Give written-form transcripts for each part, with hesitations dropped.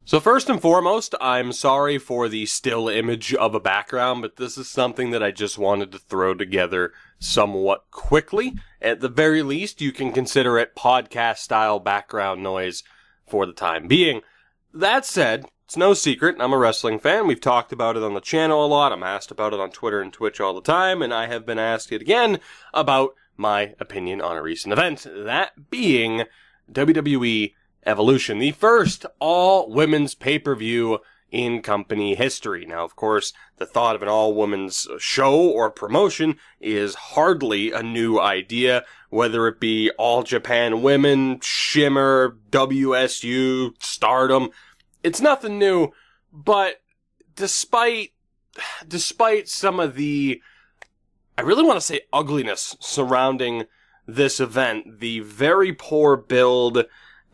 So first and foremost, I'm sorry for the still image of a background, but this is something that I just wanted to throw together somewhat quickly. At the very least, you can consider it podcast-style background noise for the time being. That said, it's no secret, I'm a wrestling fan. We've talked about it on the channel a lot. I'm asked about it on Twitter and Twitch all the time, and I have been asked it again about my opinion on a recent event. That being WWE Evolution, the first all-women's pay-per-view in company history. Now, of course, the thought of an all-women's show or promotion is hardly a new idea, whether it be All Japan Women, Shimmer, WSU, Stardom. It's nothing new, but despite some of the, I really want to say ugliness surrounding this event, the very poor build,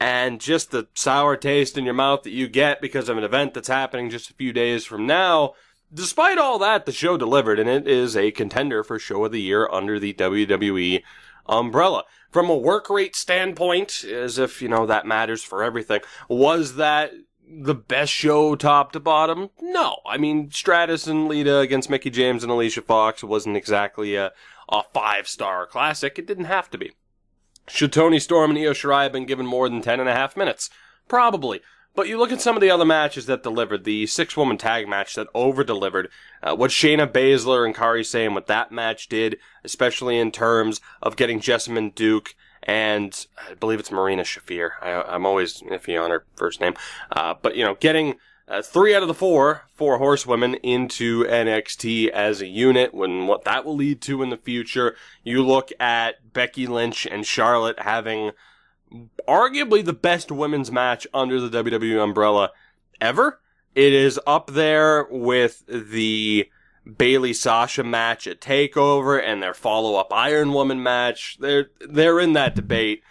and just the sour taste in your mouth that you get because of an event that's happening just a few days from now, despite all that, the show delivered, and it is a contender for Show of the Year under the WWE umbrella. From a work rate standpoint, as if, that matters for everything, was that the best show top to bottom? No. I mean, Stratus and Lita against Mickie James and Alicia Fox wasn't exactly a 5-star classic. It didn't have to be. Should Toni Storm and Io Shirai have been given more than 10.5 minutes? Probably. But you look at some of the other matches that delivered, the 6-woman tag match that over-delivered, what Shayna Baszler and Kairi Sane, what that match did, especially in terms of getting Jessamine Duke and I believe it's Marina Shafir. I'm always iffy on her first name. But, getting 3 out of the 4 horsewomen into NXT as a unit, when what that will lead to in the future. You look at Becky Lynch and Charlotte having arguably the best women's match under the WWE umbrella ever. It is up there with the Bayley-Sasha match at TakeOver and their follow-up Iron Woman match. They're in that debate.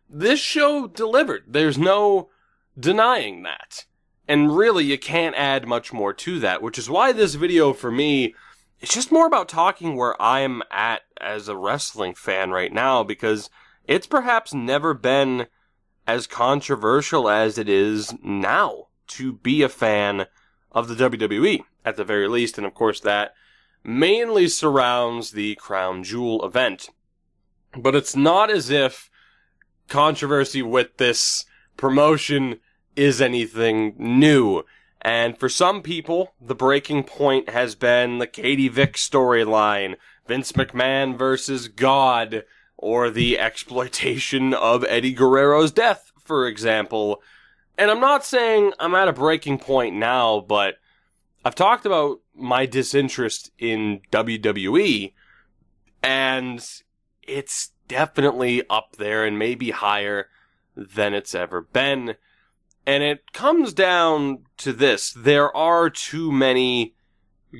This show delivered. There's no denying that. And really, you can't add much more to that, which is why this video, for me, is just more about talking where I'm at as a wrestling fan right now, because it's perhaps never been as controversial as it is now to be a fan of the WWE, at the very least, and of course that mainly surrounds the Crown Jewel event. But it's not as if controversy with this promotion is anything new. And for some people, the breaking point has been the Katie Vick storyline, Vince McMahon versus God, or the exploitation of Eddie Guerrero's death, for example. And I'm not saying I'm at a breaking point now, but I've talked about my disinterest in WWE, and it's definitely up there and maybe higher than it's ever been. And it comes down to this. There are too many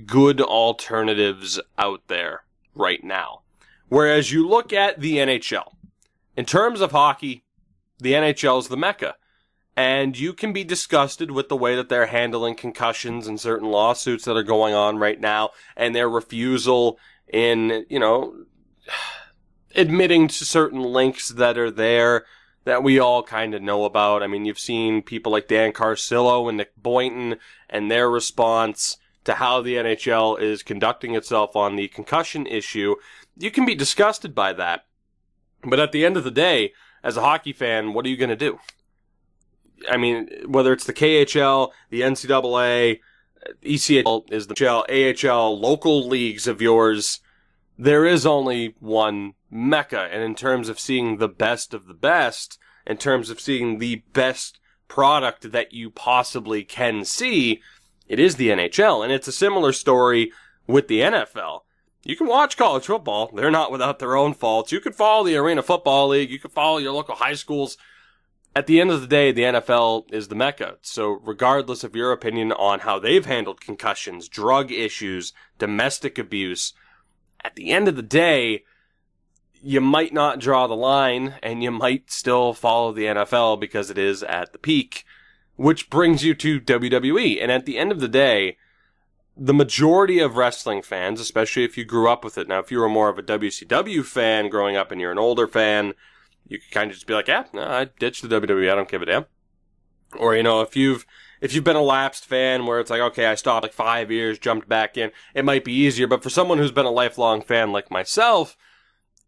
good alternatives out there right now. Whereas you look at the NHL. In terms of hockey, the NHL is the mecca. And you can be disgusted with the way that they're handling concussions and certain lawsuits that are going on right now, and their refusal in, admitting to certain links that are there that we all kind of know about. I mean, you've seen people like Dan Carcillo and Nick Boynton and their response to how the NHL is conducting itself on the concussion issue. You can be disgusted by that. But at the end of the day, as a hockey fan, what are you going to do? I mean, whether it's the KHL, the NCAA, ECHL is the NHL, AHL, local leagues of yours, there is only one mecca. And in terms of seeing the best of the best, in terms of seeing the best product that you possibly can see, it is the NHL. And it's a similar story with the NFL. You can watch college football. They're not without their own faults. You can follow the Arena Football League. You can follow your local high schools. At the end of the day, the NFL is the mecca. So regardless of your opinion on how they've handled concussions, drug issues, domestic abuse, at the end of the day, you might not draw the line, and you might still follow the NFL because it is at the peak, which brings you to WWE. And at the end of the day, the majority of wrestling fans, especially if you grew up with it, now if you were more of a WCW fan growing up and you're an older fan, you could kind of just be like, yeah, no, I ditched the WWE, I don't give a damn. Or, if you've if you've been a lapsed fan where it's like, okay, I stopped like 5 years, jumped back in, it might be easier. But for someone who's been a lifelong fan like myself,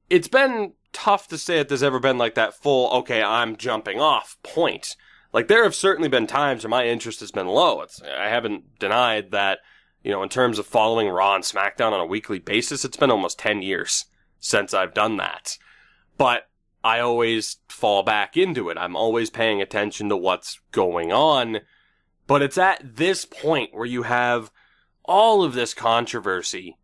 it's been tough to say that there's ever been like that full, okay, I'm jumping off point. Like, there have certainly been times where my interest has been low. I haven't denied that, you know, in terms of following Raw and SmackDown on a weekly basis, it's been almost 10 years since I've done that. But I always fall back into it. I'm always paying attention to what's going on. But it's at this point where you have all of this controversy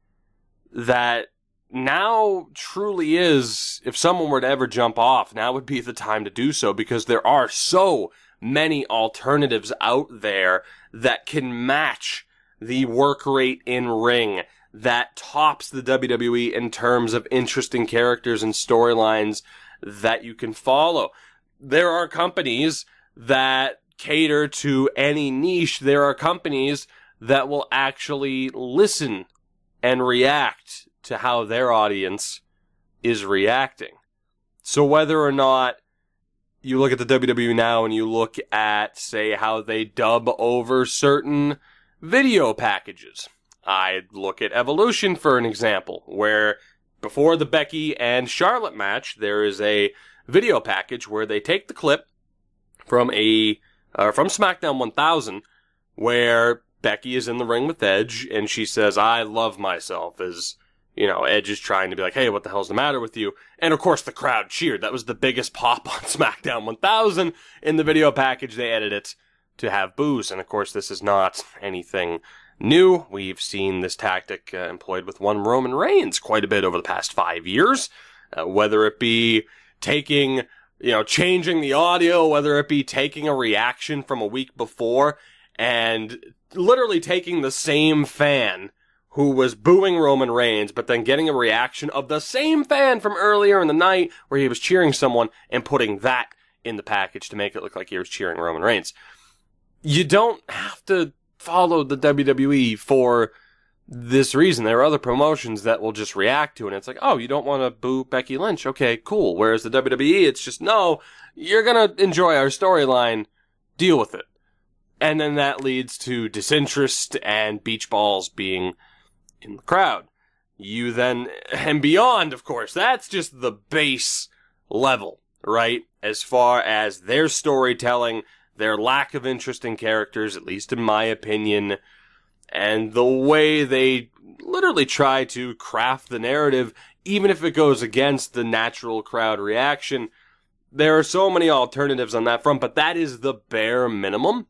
that now truly is, if someone were to ever jump off, now would be the time to do so, because there are so many alternatives out there that can match the work rate in ring that tops the WWE in terms of interesting characters and storylines that you can follow. There are companies that cater to any niche. There are companies that will actually listen and react to how their audience is reacting. So whether or not you look at the WWE now and you look at, say, how they dub over certain video packages. I look at Evolution for an example, where before the Becky and Charlotte match, there is a video package where they take the clip from from SmackDown 1000, where Becky is in the ring with Edge, and she says, "I love myself," as, you know, Edge is trying to be like, "Hey, what the hell's the matter with you?" And of course the crowd cheered. That was the biggest pop on SmackDown 1000. In the video package, they edited it to have boos. And of course, this is not anything new. We've seen this tactic employed with one Roman Reigns quite a bit over the past 5 years. Whether it be taking, you know, changing the audio, whether it be taking a reaction from a week before and literally taking the same fan who was booing Roman Reigns, but then getting a reaction of the same fan from earlier in the night where he was cheering someone and putting that in the package to make it look like he was cheering Roman Reigns. You don't have to follow the WWE for this reason. There are other promotions that will just react to it, and it's like, oh, you don't want to boo Becky Lynch? Okay, cool. Whereas the WWE, it's just, no, you're going to enjoy our storyline, deal with it. And then that leads to disinterest and beach balls being in the crowd. You then, and beyond, of course, that's just the base level, right? As far as their storytelling, their lack of interesting characters, at least in my opinion, and the way they literally try to craft the narrative, even if it goes against the natural crowd reaction. There are so many alternatives on that front, but that is the bare minimum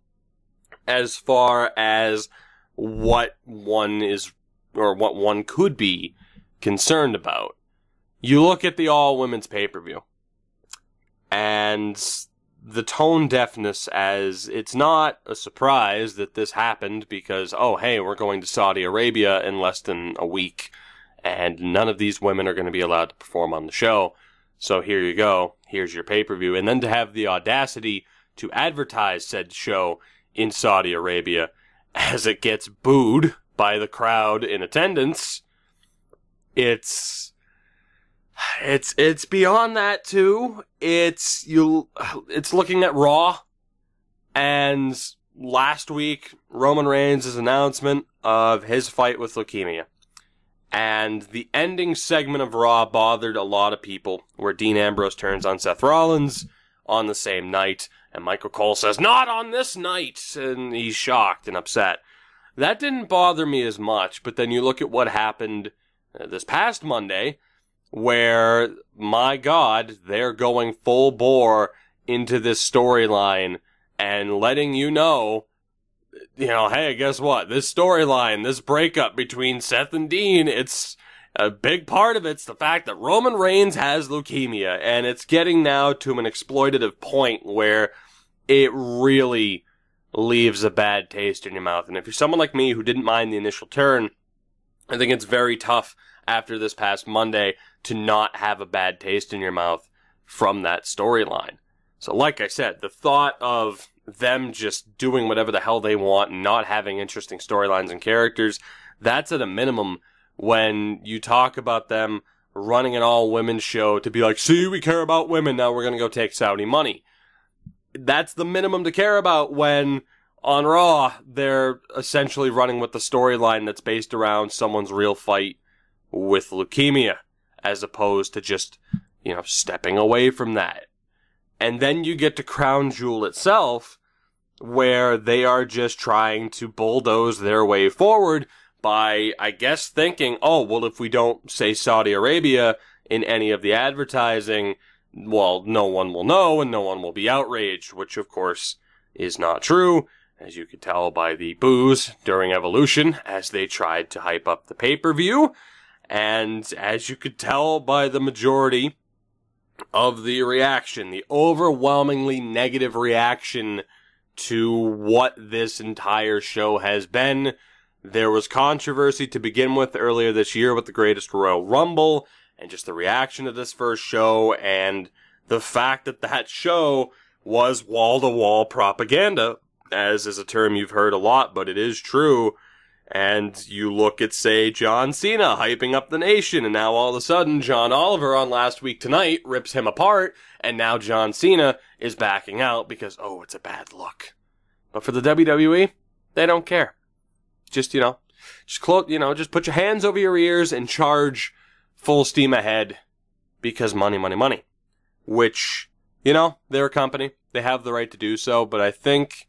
as far as what one is, or what one could be concerned about. You look at the all-women's pay-per-view, and the tone deafness, as it's not a surprise that this happened because, oh, hey, we're going to Saudi Arabia in less than a week, and none of these women are going to be allowed to perform on the show. So here you go. Here's your pay-per-view. And then to have the audacity to advertise said show in Saudi Arabia as it gets booed by the crowd in attendance, it's beyond that too. It's looking at Raw, and last week Roman Reigns' announcement of his fight with leukemia. And the ending segment of Raw bothered a lot of people, where Dean Ambrose turns on Seth Rollins on the same night, and Michael Cole says, "Not on this night," and he's shocked and upset. That didn't bother me as much, but then you look at what happened this past Monday, where, my God, they're going full bore into this storyline and letting you know, hey, guess what? This storyline, this breakup between Seth and Dean, it's a big part of it's the fact that Roman Reigns has leukemia, and it's getting now to an exploitative point where it really leaves a bad taste in your mouth. And if you're someone like me who didn't mind the initial turn, I think it's very tough after this past Monday to not have a bad taste in your mouth from that storyline. So like I said, the thought of them just doing whatever the hell they want and not having interesting storylines and characters, that's at a minimum when you talk about them running an all-women's show to be like, see, we care about women, now we're going to go take Saudi money. That's the minimum to care about when on Raw, they're essentially running with the storyline that's based around someone's real fight with leukemia, as opposed to just, stepping away from that. And then you get to Crown Jewel itself, where they are just trying to bulldoze their way forward by, I guess, thinking, oh, well, if we don't say Saudi Arabia in any of the advertising, well, no one will know and no one will be outraged, which, of course, is not true, as you could tell by the boos during Evolution as they tried to hype up the pay-per-view, and as you could tell by the majority of the reaction, the overwhelmingly negative reaction to what this entire show has been. There was controversy to begin with earlier this year with the Greatest Royal Rumble, and just the reaction to this first show, and the fact that that show was wall-to-wall propaganda, as is a term you've heard a lot, but it is true. And you look at, say, John Cena hyping up the nation, and now all of a sudden John Oliver on Last Week Tonight rips him apart, and now John Cena is backing out because, oh, it's a bad look. But for the WWE, they don't care. Just, just put your hands over your ears and charge full steam ahead because money, money, money. Which, they're a company. They have the right to do so, but I think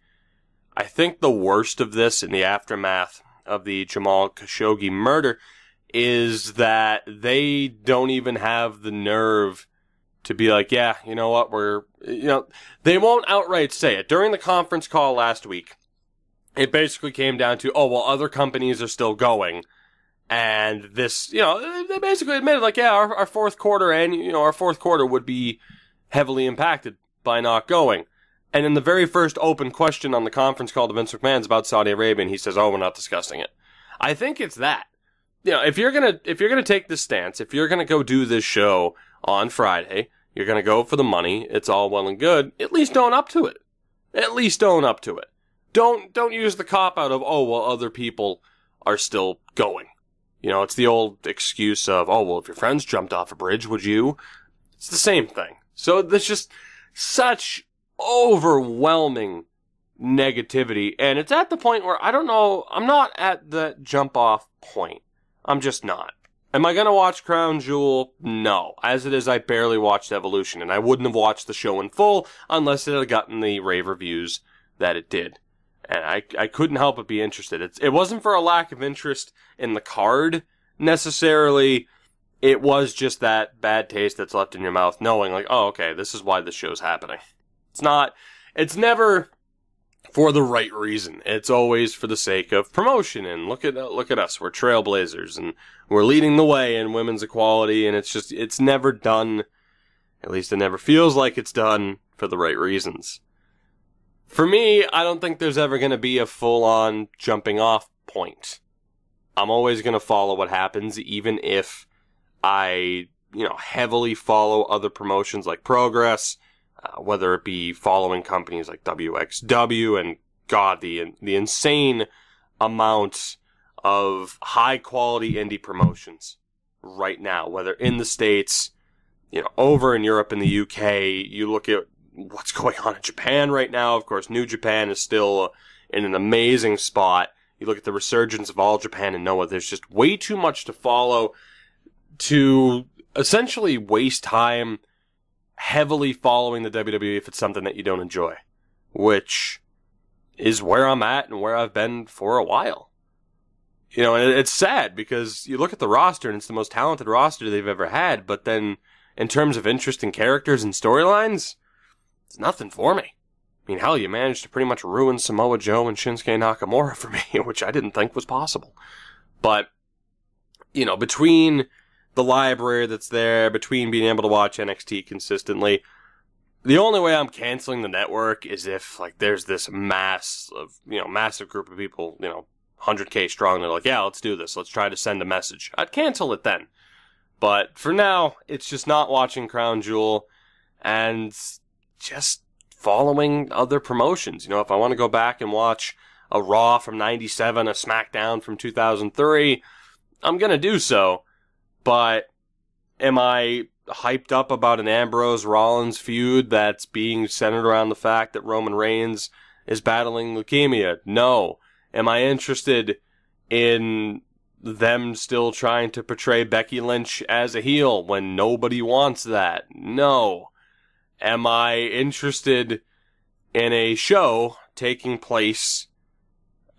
the worst of this in the aftermath of the Jamal Khashoggi murder is that they don't even have the nerve to be like, yeah, you know what, they won't outright say it. During the conference call last week, it basically came down to, oh, well, other companies are still going. And this, they basically admitted, like, yeah, our fourth quarter and, our fourth quarter would be heavily impacted by not going. And in the very first open question on the conference call to Vince McMahon's about Saudi Arabia, and he says, oh, we're not discussing it. I think it's that. If you're gonna take this stance, if you're gonna go do this show on Friday, you're gonna go for the money, it's all well and good, at least own up to it. At least own up to it. Don't use the cop-out of, oh, well, other people are still going. It's the old excuse of, oh, well, if your friends jumped off a bridge, would you? It's the same thing. So there's just such overwhelming negativity, and it's at the point where I don't know, I'm not at the jump off point. I'm just not. Am I gonna watch Crown Jewel? No. As it is, I barely watched Evolution, and I wouldn't have watched the show in full unless it had gotten the rave reviews that it did. And I couldn't help but be interested. It wasn't for a lack of interest in the card, necessarily. It was just that bad taste that's left in your mouth, knowing, like, oh, okay, this is why this show's happening. It's never for the right reason. It's always for the sake of promotion, and look at us, we're trailblazers, and we're leading the way in women's equality, and it's never done, at least it never feels like it's done, for the right reasons. For me, I don't think there's ever going to be a full-on jumping off point. I'm always going to follow what happens, even if I, heavily follow other promotions like Progress, whether it be following companies like WXW and, God, the insane amount of high-quality indie promotions right now, whether in the States, over in Europe and the UK. You look at what's going on in Japan right now. Of course, New Japan is still in an amazing spot. You look at the resurgence of All Japan and Noah, there's just way too much to follow to essentially waste time heavily following the WWE if it's something that you don't enjoy, which is where I'm at and where I've been for a while. And it's sad because you look at the roster and it's the most talented roster they've ever had, but then in terms of interesting characters and storylines, it's nothing for me. I mean, hell, you managed to pretty much ruin Samoa Joe and Shinsuke Nakamura for me, which I didn't think was possible. But, between the library that's there, between being able to watch NXT consistently, the only way I'm canceling the network is if, there's this massive group of people, 100K strong, they're like, yeah, let's do this, let's try to send a message. I'd cancel it then. But for now, it's just not watching Crown Jewel, and just following other promotions. If I want to go back and watch a Raw from 97, a SmackDown from 2003, I'm going to do so. But am I hyped up about an Ambrose-Rollins feud that's being centered around the fact that Roman Reigns is battling leukemia? No. Am I interested in them still trying to portray Becky Lynch as a heel when nobody wants that? No. Am I interested in a show taking place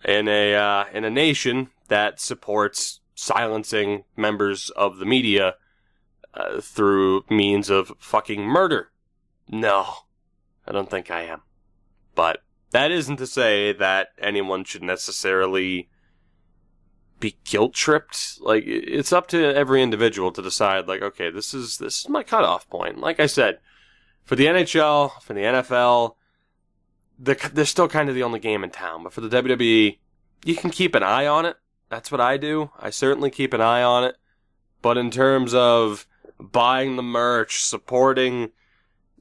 in a nation that supports silencing members of the media through means of fucking murder? No, I don't think I am. But that isn't to say that anyone should necessarily be guilt-tripped. Like, it's up to every individual to decide, like, okay, this is my cutoff point. Like I said, for the NHL, for the NFL, they're still kind of the only game in town. But for the WWE, you can keep an eye on it. That's what I do. I certainly keep an eye on it. But in terms of buying the merch, supporting,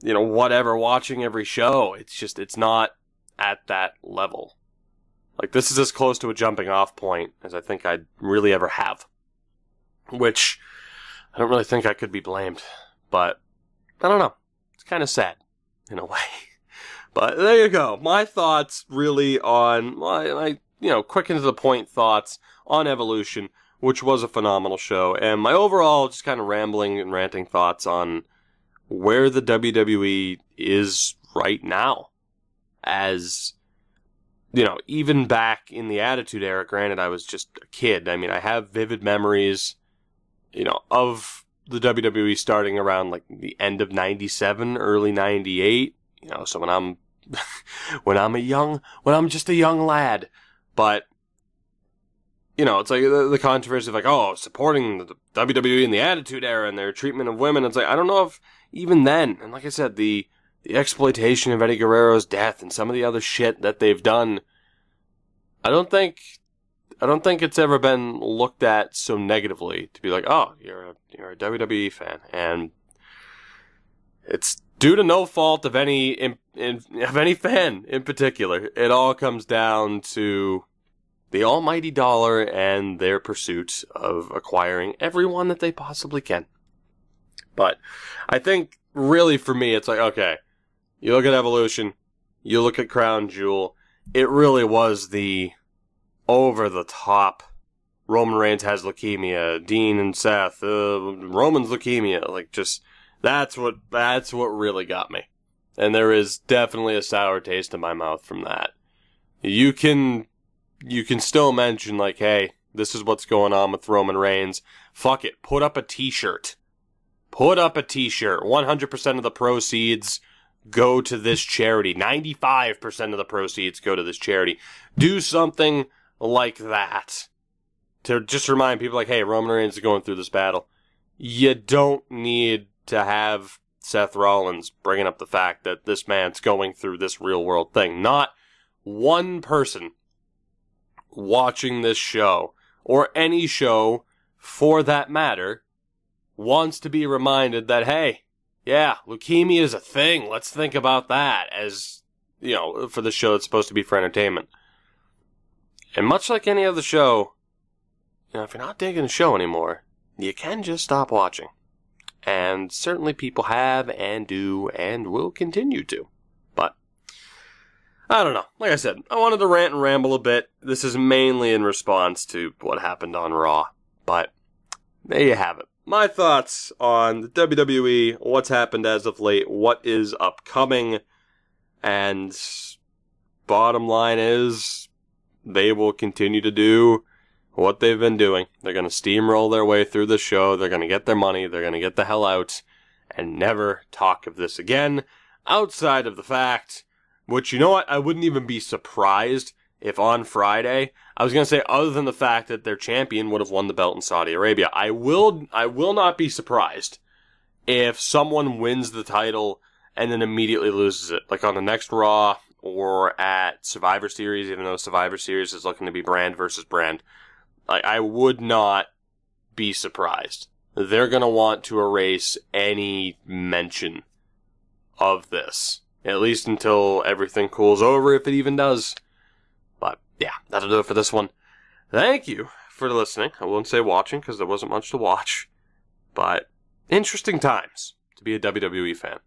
whatever, watching every show, it's not at that level. Like, this is as close to a jumping off point as I think I'd really ever have. Which, I don't really think I could be blamed. But, I don't know. It's kind of sad, in a way. But, there you go. My thoughts really on, my quick and to the point thoughts on Evolution, which was a phenomenal show. And my overall, just kind of rambling and ranting thoughts on where the WWE is right now. As, even back in the Attitude Era, granted I was just a kid. I mean, I have vivid memories, of the WWE starting around like the end of 97, early 98. So when I'm, when I'm just a young lad. But, it's like the controversy of like, supporting the WWE in the Attitude Era and their treatment of women. It's like, I don't know if even then, and like I said, the exploitation of Eddie Guerrero's death and some of the other shit that they've done, I don't think it's ever been looked at so negatively to be like, oh, you're a WWE fan, and it's due to no fault of any fan in particular. It all comes down to the almighty dollar and their pursuit of acquiring everyone that they possibly can. But I think really for me, it's like, okay, you look at Evolution, you look at Crown Jewel, it really was the over-the-top Roman Reigns has leukemia, Dean and Seth, Roman's leukemia, like just, that's what really got me. And there is definitely a sour taste in my mouth from that. You can still mention like, hey, this is what's going on with Roman Reigns. Fuck it, put up a t-shirt. Put up a t-shirt. 100% of the proceeds go to this charity. 95% of the proceeds go to this charity. Do something like that to just remind people like, hey, Roman Reigns is going through this battle. You don't need to have Seth Rollins bringing up the fact that this man's going through this real world thing. Not one person watching this show, or any show for that matter, wants to be reminded that, hey, yeah, leukemia is a thing. Let's think about that as, for the show that's supposed to be for entertainment. And much like any other show, if you're not digging the show anymore, you can just stop watching. And certainly people have and do and will continue to. But, I don't know. Like I said, I wanted to rant and ramble a bit. This is mainly in response to what happened on Raw. But, there you have it. My thoughts on the WWE, what's happened as of late, what is upcoming, and bottom line is, they will continue to do what they've been doing. They're going to steamroll their way through the show, they're going to get their money, they're going to get the hell out, and never talk of this again, outside of the fact, which, I wouldn't even be surprised if on Friday, I was going to say, other than the fact that their champion would have won the belt in Saudi Arabia, I will not be surprised if someone wins the title and then immediately loses it, like on the next Raw or at Survivor Series, even though Survivor Series is looking to be brand versus brand. I would not be surprised. They're going to want to erase any mention of this, at least until everything cools over, if it even does. But, yeah, that'll do it for this one. Thank you for listening. I won't say watching, because there wasn't much to watch. But, interesting times to be a WWE fan.